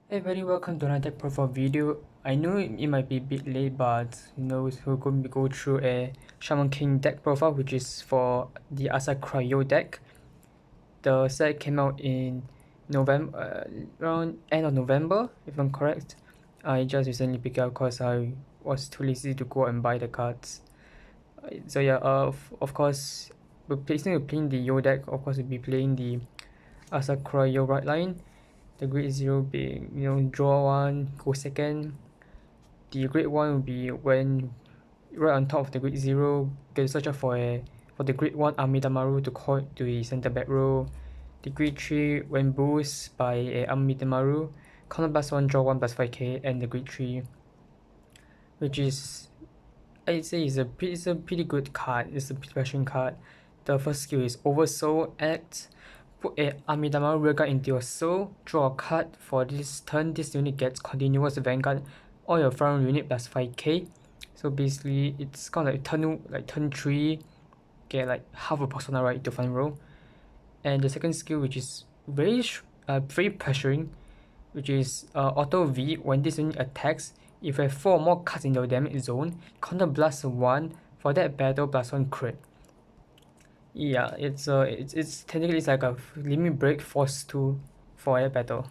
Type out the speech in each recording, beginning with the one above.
Hey everybody, welcome to another profile video. I know it might be a bit late, but we're going to go through a Shaman King deck profile, which is for the Asakura deck. The set came out in November, around end of November, if I'm correct. I just recently picked it up because I was too lazy to go and buy the cards. So yeah, of course, instead of playing the Yo deck, of course we'll be playing the Asakura Yo right line. The grade 0 being, draw 1, go second. The grade 1 will be when right on top of the grade 0, get to search out for the grade 1 Amidamaru to call it to the center back row. The grade 3 when boost by a Amidamaru, counter plus 1, draw 1 plus 5k, and the grade 3, which is, I'd say is a pretty good card. It's a pretty card. The first skill is Oversoul Act. Put a Amidama Rearguard into your soul, draw a card. For this turn, this unit gets continuous Vanguard or your front unit plus 5k. So basically, it's kind of like turn 3, get like half a persona right to front row. And the second skill, which is very pressuring, which is Auto V. When this unit attacks, if you have 4 more cards in your damage zone, counter blast 1 for that battle plus 1 crit. Yeah, it's technically it's like a limit break force 2 for a battle.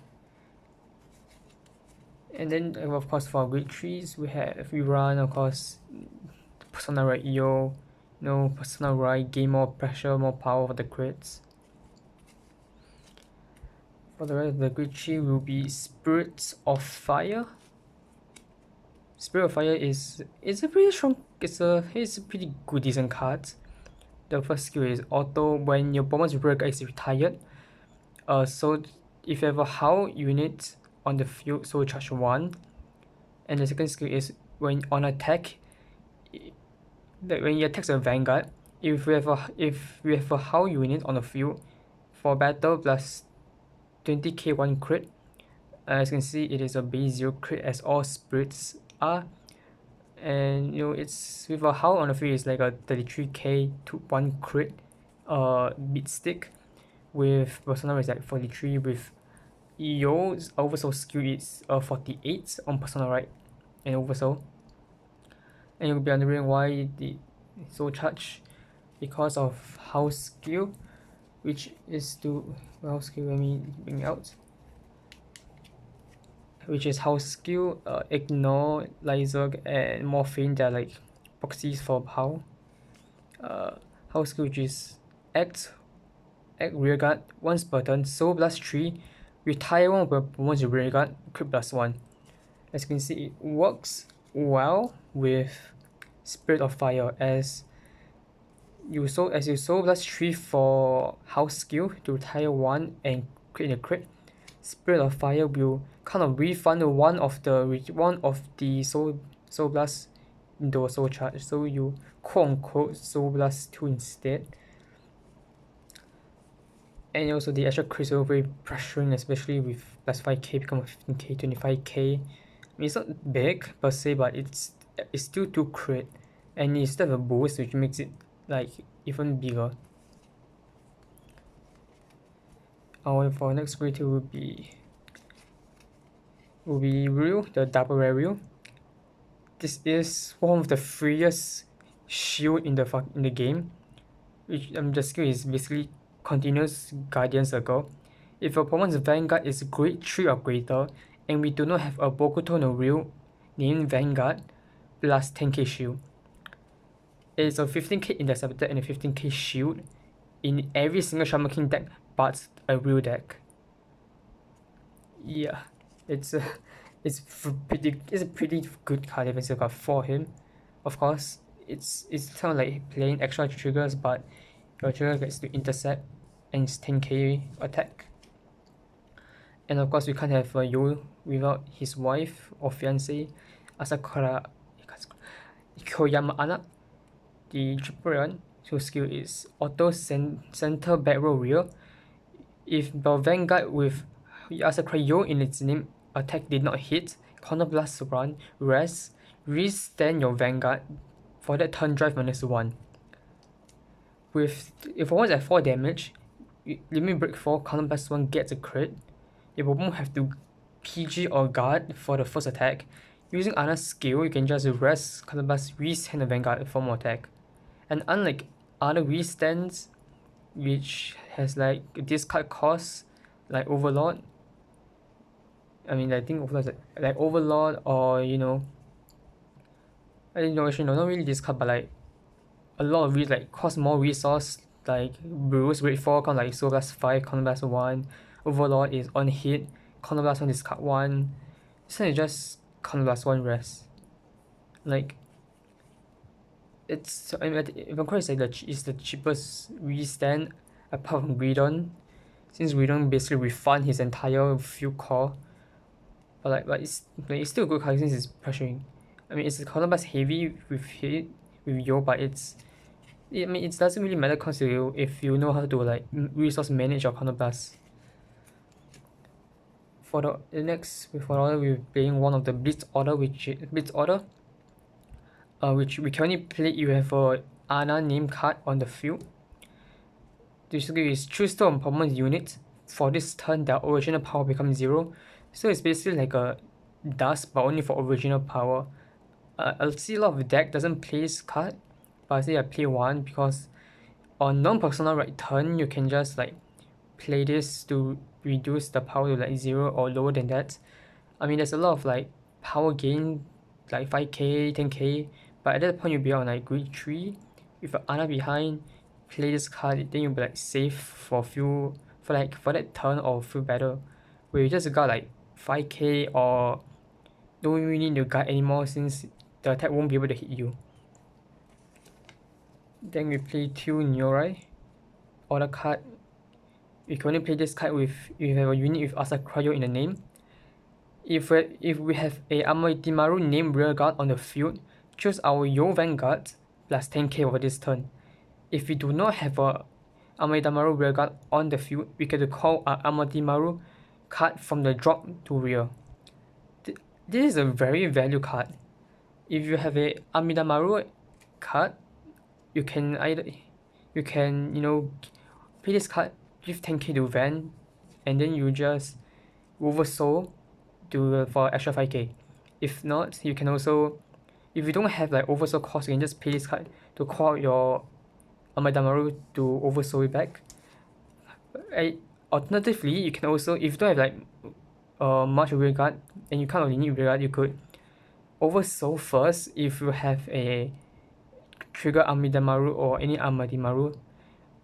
And then of course for grade 3s we run of course Persona Right EO, Persona Right gain more pressure, more power for the crits. For the rest of the grade 3 will be Spirits of Fire. Spirit of Fire is a pretty strong, it's a pretty good decent card. The first skill is auto when your opponent's breaker is retired. So if you have a Howl unit on the field, so charge 1. And the second skill is when on attack, when you attack a Vanguard, if we have a Howl unit on the field, for battle plus 20k 1 crit. As you can see, it is a base 0 crit as all spirits are. And it's with a Howl on the field, it's like a 33k to 1 crit beat stick. With Persona is like 43, with EO's Oversoul skill is 48 on Persona right and Oversoul. And you'll be wondering why the Soul Charge, because of House skill, which is to House skill, let me bring it out, which is House skill, Ignore, Lyzerg, and Morphine. They're like proxies for Howl. House skill, which is Act Rearguard once per turn, Soul Blast 3, retire one of your opponent's Rearguard, crit plus 1. As you can see, it works well with Spirit of Fire as you Soul Blast 3 for House skill to retire 1 and create a crit. Spirit of Fire will kind of refund one of the Soul Blast into a Soul Charge, so you quote unquote Soul Blast 2 instead. And also the extra crits are very pressuring, especially with plus 5k become 15k, 25k. I mean, it's not big per se, but it's still 2 crit, and you still have a boost, which makes it like even bigger. For next grade 2 will be Ryu, the double rare Ryu. This is one of the freest shield in the game, which the skill is basically continuous Guardian Circle. If your opponent's Vanguard is grade 3 or greater, and we do not have a Bokuto no Ryu named Vanguard, plus 10k shield. It is a 15k interceptor and a 15k shield in every single Shaman King deck but a Ryu deck. Yeah, it's a pretty good card defensive card for him. Of course, it's kind of like playing extra triggers, but your trigger gets to intercept and it's 10k attack. And of course, we can't have Yo without his wife or fiancée, Asakura Ikoyama Ana, the triple run, whose skill is auto center back row rear. If the Vanguard with Asakura Yo in its name attack did not hit, counter blast 1, rest, restand your Vanguard for that turn drive -1. If one at 4 damage, limit break 4, counter blast 1 gets a crit. Your opponent have to PG or guard for the first attack. Using Ana's skill, you can just rest, counterblast, restand the Vanguard for more attack. And unlike other restands, which has like discard cost, like Overlord, I think Overlord is like Overlord, or actually no, not really discard, but like a lot of like cost more resource, like Bruce, Rate 4, count like Soul Blast 5, Counter Blast 1, Overlord is on hit, Counter Blast 1 discard 1. This one is just Counter Blast 1 rest. Like, it's, Vanguard is the cheapest restand apart from Gridon, since Gridon basically refund his entire field core. But it's still a good card since it's pressuring. It's Counter Blast heavy with hit, with Yo, but it doesn't really matter because if you know how to like resource manage your Counter Blast. For the next order, we're playing one of the Blitz order, which we can only play if you have a Ana name card on the field. Basically, is choose two permanent units. For this turn, their original power becomes 0. So it's basically like a dust, but only for original power. I'll see a lot of deck doesn't play this card, but I say I play one because on non-personal right turn, you can just like play this to reduce the power to like 0 or lower than that. There's a lot of like power gain, like 5k, 10k, but at that point you'll be on like grid 3 with an Ana behind. Play this card, then you'll be like safe for that turn or few battle, where you just got like 5k or don't really need to guard anymore since the attack won't be able to hit you. Then we play 2 Nyorai. Order card. We can only play this card if you have a unit with Asakura in the name. If we have a Amitimaru named rearguard on the field, choose our Yo Vanguard plus 10k over this turn. If we do not have a Amitimaru rearguard on the field, we get to call our Amitimaru card from the drop to rear. This is a very value card. If you have a Amitimaru card, you can play this card, give 10k to Van, and then you just oversoul for extra 5k. If not, you can also, if you don't have like oversoul cost, you can just play this card to call out your Amadamaru to oversoul it back. Alternatively, you can also, if you don't have like much rearguard and you can't really need rearguard, you could oversoul first if you have a trigger Amidamaru or any Amadimaru,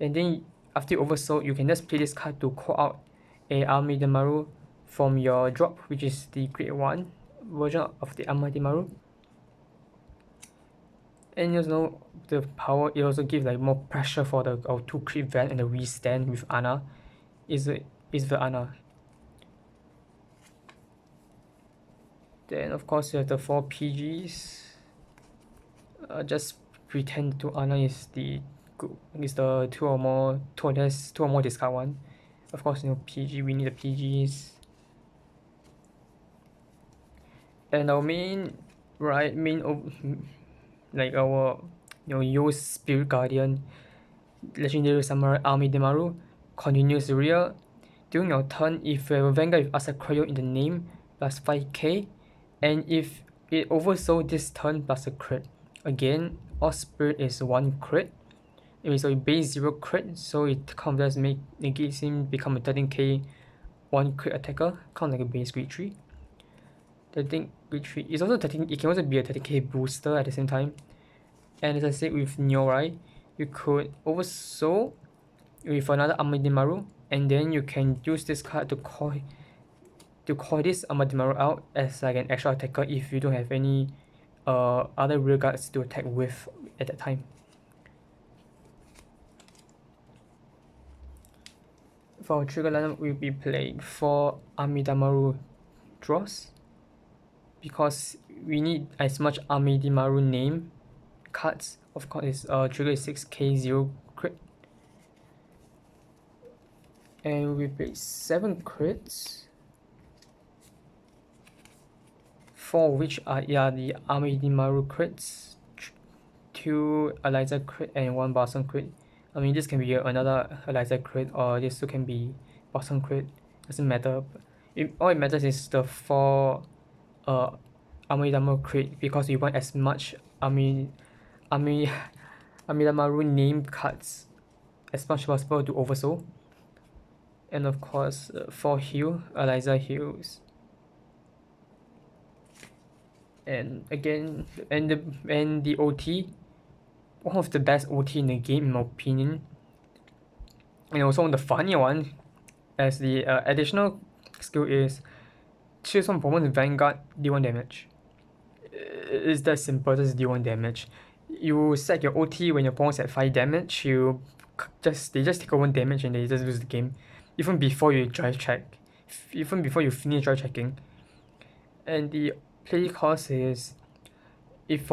and then after you oversoul, you can just play this card to call out a Amidamaru from your drop, which is the grade 1 version of the Amadimaru. And the power, it also gives like more pressure for our 2 crit van and the restand with Ana is the Ana. Then of course you have the 4 PGs. Just pretend to Ana is the 2 or more discard one. Of course, PG, we need the PGs. And our like our Yo Spirit Guardian Legendary Samurai Amidamaru continues the rear. During your turn, if you have a Vanguard with Asakura in the name, plus 5k, and if it oversold this turn plus a crit. Again, all spirit is 1 crit. So it base 0 crit, so it kind of does negate him become a 13k 1 crit attacker, kind of like a base grade 3. The thing grade 3 is also 13, it can also be a 13k booster at the same time. And as I said with Nyorai, you could oversoul with another Amadimaru, and then you can use this card to call this Amadimaru out as like an extra attacker if you don't have any other rear guards to attack with at that time. For our trigger lineup, we'll be playing 4 Amidamaru draws because we need as much Amidamaru name cards. Of course, trigger is 6k 0 crit, and we play 7 crits, 4 which are the Amidamaru crits, 2 Eliza crit and 1 Boston crit. This can be another Eliza crit, or this too can be Boston crit, doesn't matter. All it matters is the 4 Amidamaru crate, because we want as much Ami Amidamaru name cards as much as possible to oversoul. And of course, for heal, Eliza heals. And again, and the OT, one of the best OT in the game in my opinion, and also the funny one, as the additional skill is choose one opponent's Vanguard, D1 damage. It's that simple, just D1 damage. You set your OT when your opponent's at 5 damage, they just take 1 damage and they just lose the game. Even before you drive check. Even before you finish drive checking. And the play cost is if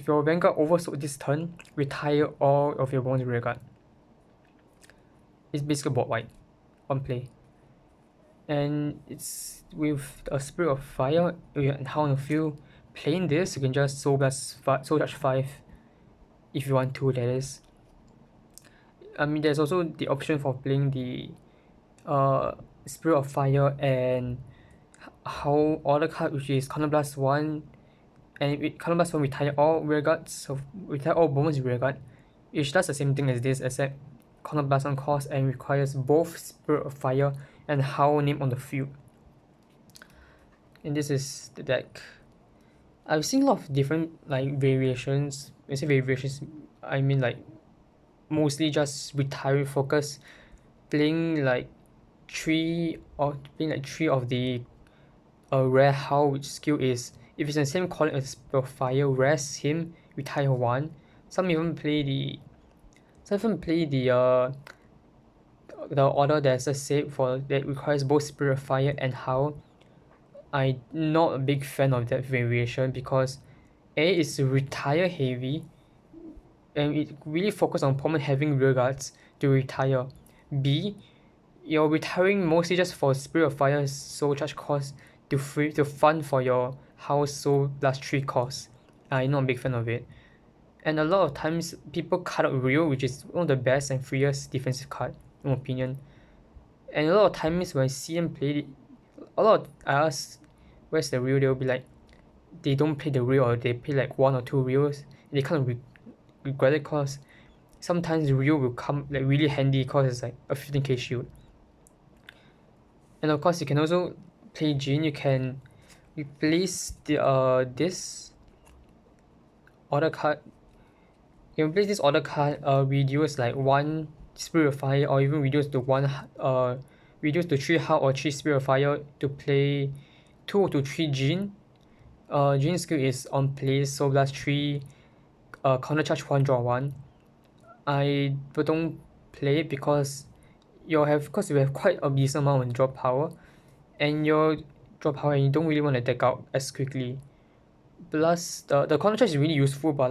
your Vanguard oversold this turn, retire all of your opponent's rear guard. It's basically board wipe on play. And it's with a Spirit of Fire and how on the field. Playing this, you can just Soul Charge 5 if you want to, that is. I mean, there's also the option for playing the Spirit of Fire and how other card, which is Counterblast 1, and with Counterblast 1 retire all rear guards, so retire all bonus rear guard, which does the same thing as this, except Counterblast on cost and requires both Spirit of Fire and Howl name on the field. And this is the deck. I've seen a lot of different variations. When I say variations, I mean mostly just retiring focus, playing 3 of the rare Howl, which skill is if it's in the same column as Fire, rest him, retire 1. Some even play the order that's a save for that requires both Spirit of Fire and Howl. I'm not a big fan of that variation because A is retire heavy and it really focuses on opponent having rear guards to retire. B, you're retiring mostly just for Spirit of Fire soul charge cost to fund for your house soul plus 3 cost. I'm not a big fan of it. And a lot of times people cut out Rio, which is one of the best and freest defensive card in my opinion. And a lot of times when I see them play it, I ask where's the Rio, they'll be like they don't play the Rio or they play 1 or 2 Rios, and they kind of regret it because sometimes the Rio will come really handy because it's a 15k shield. And of course you can also play Jin. You can replace this order card. You can replace this order card, reduce 1 Spirit of Fire, or even reduce to 3 Heart or 3 Spirit of Fire to play 2 to 3 Jin. Jin skill is on place, so plus 3 counter charge 1 draw 1. I don't play it because you have quite a decent amount of draw power, and you don't really want to deck out as quickly. Plus the counter charge is really useful, but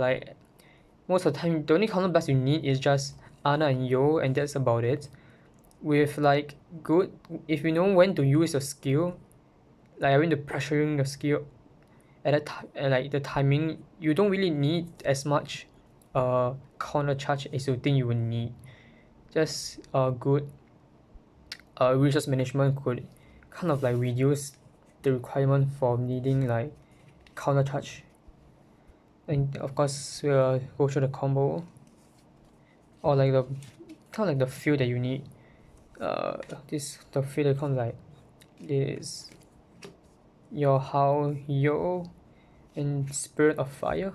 most of the time the only counter blast you need is just Ana and Yo, and that's about it. With good, if you know when to use your skill, when the pressuring your skill at the timing, you don't really need as much counter charge as you think you will need. Just good resource management could kind of reduce the requirement for needing counter charge. And of course we'll go through the combo or the feel that you need. The feel that comes this your How Yo and Spirit of Fire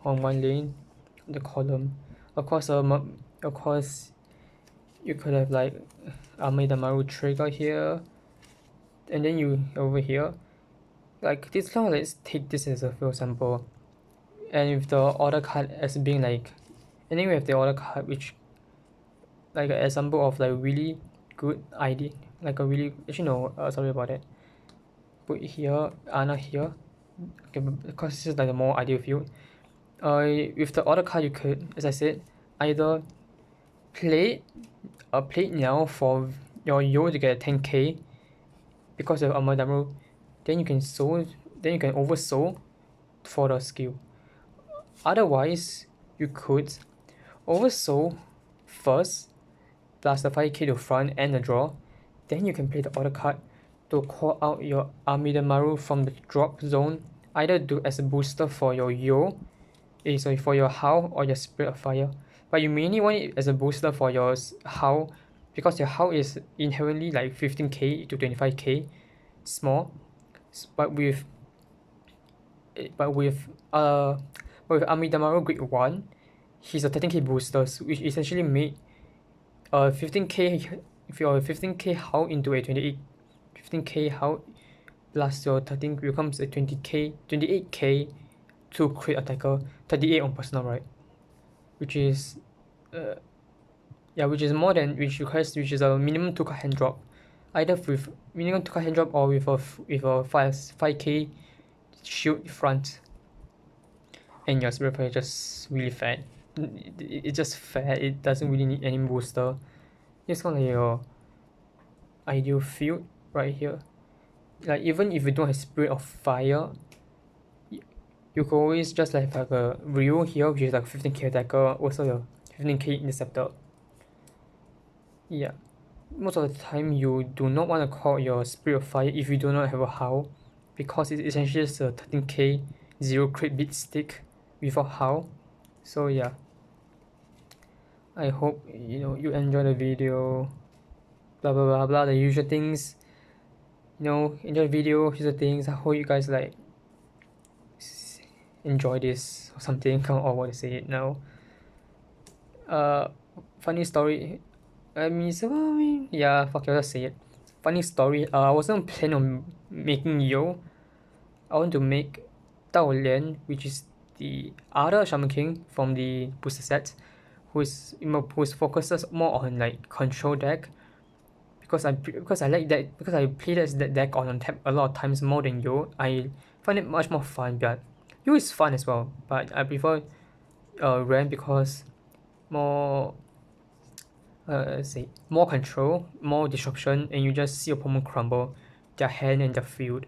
on one lane, the column. Of course you could have Amidamaru trigger here, and then you over here this kind of let's take this as a field sample, and with the order card as being and then we have the order card which an example of really good idea, sorry about that. Put here, Ana here, okay, because this is the more ideal field. With the order card you could, as I said, either play it now for your Yo to get a 10k because of Amidamaru, then you can oversoul for the skill. Otherwise you could oversoul first plus the 5k to front and the draw, Then you can play the other card to call out your Amidamaru from the drop zone, either do as a booster for your sorry, for your Howl or your Spirit of Fire. But you mainly want it as a booster for your Howl, because your Howl is inherently like 15k to 25k small, but with but with uh but with Amidamaru Grade 1, he's a 13k booster, which essentially made 15k, if you're 15k Howl into a 15k Howl plus your 13 becomes a 20k 28k to crit attacker, 38 on personal, right? Which is which is more than which is a minimum 2 card hand drop, either with minimum 2 card hand drop or with a 5k shield front. And your Spirit Fire is just really fat. It's just fat. It doesn't really need any booster. It's kind of like your ideal field right here. Like even if you don't have Spirit of Fire, you could always just like have a Ryu here, which is like 15k attacker, also your 15k interceptor. Yeah, most of the time you do not want to call your Spirit of Fire if you do not have a Howl, because it's essentially just a 13k 0 crit beat stick without Howl. So yeah, I hope you enjoy the video. Blah blah blah blah, the usual things. Enjoy the video, here's the things. I hope you guys like enjoy this or something. Or what to say it now. Funny story. Yeah, fuck it, I'll just say it. Funny story. I wasn't planning on making Yo. I want to make Dao Lian, which is the other Shaman King from the booster set, who focuses more on like control deck. Because I like that, because I play that deck on tap a lot of times more than Yo. I find it much more fun, but Yo is fun as well. But I prefer Ren because more more control, more disruption, and you just see your opponent crumble their hand and their field.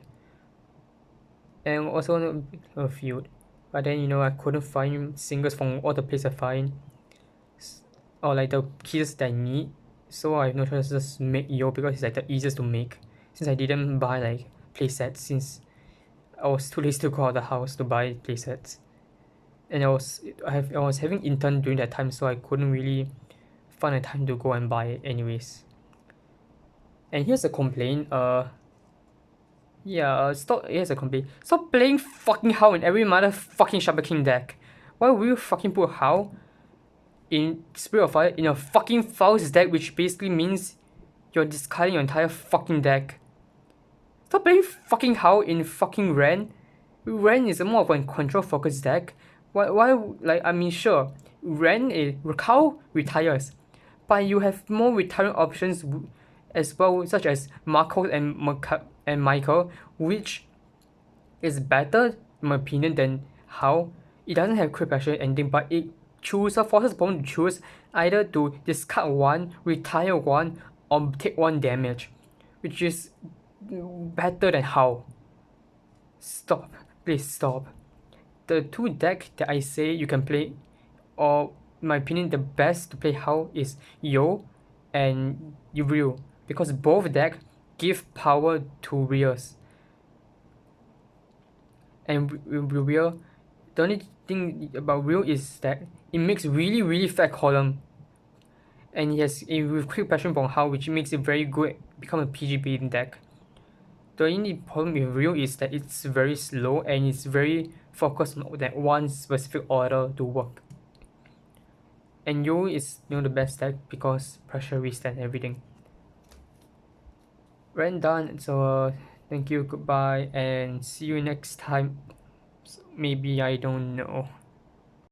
And also a field. But then I couldn't find singles from all the places I find, or like the keys that I need. So I have no choice, just make Yo, because it's like the easiest to make, since I didn't buy like playsets, since I was too lazy to go out of the house to buy playsets. And I was having intern during that time, so I couldn't really find a time to go and buy it anyways. And here's a complaint. Here's a complaint. Stop playing fucking Howl in every motherfucking Shaman King deck. Why will you fucking put Howl in Spirit of Fire in a fucking Faust deck, which basically means you're discarding your entire fucking deck? Stop playing fucking Howl in fucking Ren. Ren is more of a control focused deck. Why like, I mean, sure, Howl retires, but you have more retiring options as well, such as Marco and Michael, which is better in my opinion than Howl. It doesn't have crit pressure ending, but it forces opponent to choose either to discard one, retire one, or take one damage, which is better than Howl. Stop, please stop. The two decks that I say you can play, or in my opinion the best to play Howl, is Yo and Ryu, because both decks give power to Ryus. And Ryu, the only thing about Ryu is that it makes really fat column, and it has with quick passion from Howl, which makes it very good, become a PG deck. The only problem with Ryu is that it's very slow and it's very focused on that one specific order to work. And Yo is the best deck because pressure resist everything. Ren done, so thank you, goodbye, and see you next time. Maybe, I don't know.